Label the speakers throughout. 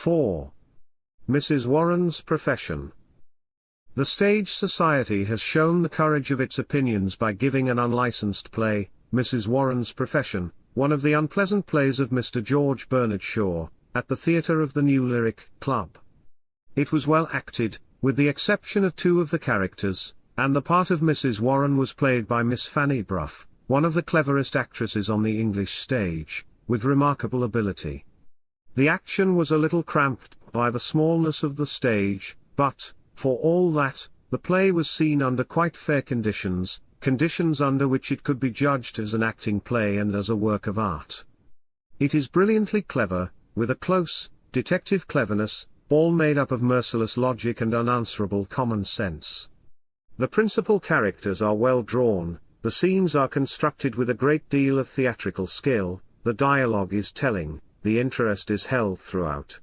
Speaker 1: 4. Mrs. Warren's profession. The Stage Society has shown the courage of its opinions by giving an unlicensed play, Mrs. Warren's Profession, one of the unpleasant plays of Mr. George Bernard Shaw, at the theatre of the New Lyric Club. It was well acted, with the exception of 2 of the characters, and the part of Mrs. Warren was played by Miss Fanny Brough, one of the cleverest actresses on the English stage, with remarkable ability. The action was a little cramped by the smallness of the stage, but, for all that, the play was seen under quite fair conditions, conditions under which it could be judged as an acting play and as a work of art. It is brilliantly clever, with a close, detective cleverness, all made up of merciless logic and unanswerable common sense. The principal characters are well drawn, the scenes are constructed with a great deal of theatrical skill, the dialogue is telling, the interest is held throughout.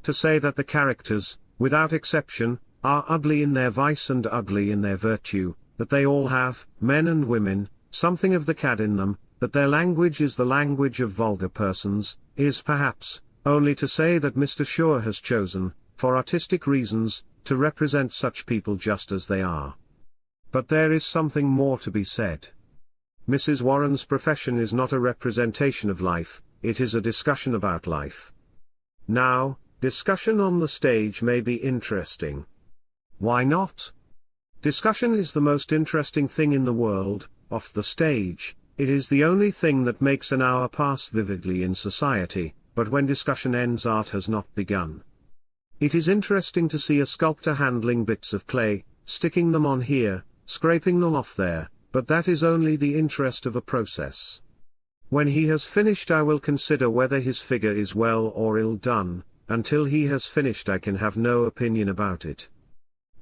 Speaker 1: To say that the characters, without exception, are ugly in their vice and ugly in their virtue, that they all have, men and women, something of the cad in them, that their language is the language of vulgar persons, is perhaps, only to say that Mr. Shaw has chosen, for artistic reasons, to represent such people just as they are. But there is something more to be said. Mrs. Warren's Profession is not a representation of life, it is a discussion about life. Now, discussion on the stage may be interesting. Why not? Discussion is the most interesting thing in the world. Off the stage, it is the only thing that makes an hour pass vividly in society, but when discussion ends, art has not begun. It is interesting to see a sculptor handling bits of clay, sticking them on here, scraping them off there, but that is only the interest of a process. When he has finished, I will consider whether his figure is well or ill done. Until he has finished, I can have no opinion about it.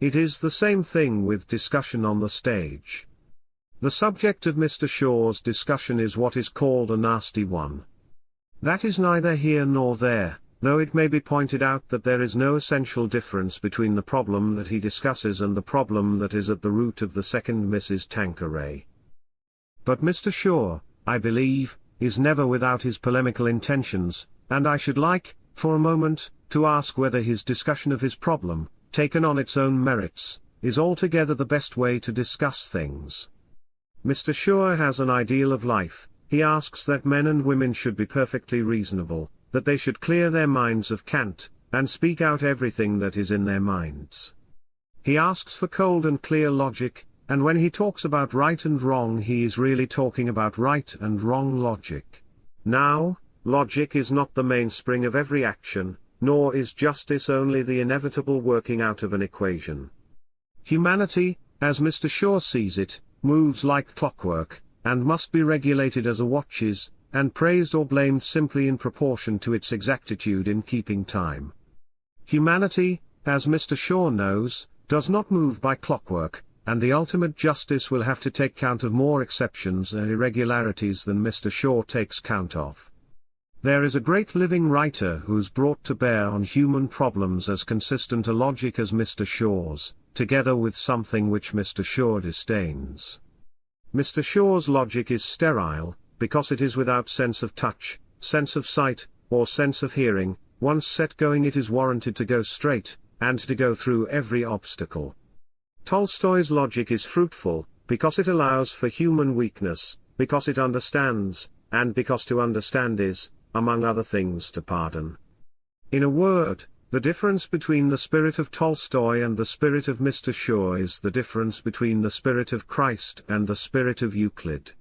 Speaker 1: It is the same thing with discussion on the stage. The subject of Mr. Shaw's discussion is what is called a nasty one. That is neither here nor there, though it may be pointed out that there is no essential difference between the problem that he discusses and the problem that is at the root of the second Mrs. Tanqueray. But Mr. Shaw, I believe, is never without his polemical intentions, and I should like, for a moment, to ask whether his discussion of his problem, taken on its own merits, is altogether the best way to discuss things. Mr. Shaw has an ideal of life. He asks that men and women should be perfectly reasonable, that they should clear their minds of cant, and speak out everything that is in their minds. He asks for cold and clear logic, and when he talks about right and wrong, he is really talking about right and wrong logic. Now, logic is not the mainspring of every action, nor is justice only the inevitable working out of an equation. Humanity, as Mr. Shaw sees it, moves like clockwork, and must be regulated as a watch is, and praised or blamed simply in proportion to its exactitude in keeping time. Humanity, as Mr. Shaw knows, does not move by clockwork, and the ultimate justice will have to take count of more exceptions and irregularities than Mr. Shaw takes count of. There is a great living writer who's brought to bear on human problems as consistent a logic as Mr. Shaw's, together with something which Mr. Shaw disdains. Mr. Shaw's logic is sterile, because it is without sense of touch, sense of sight, or sense of hearing. Once set going, it is warranted to go straight, and to go through every obstacle. Tolstoy's logic is fruitful, because it allows for human weakness, because it understands, and because to understand is, among other things, to pardon. In a word, the difference between the spirit of Tolstoy and the spirit of Mr. Shaw is the difference between the spirit of Christ and the spirit of Euclid.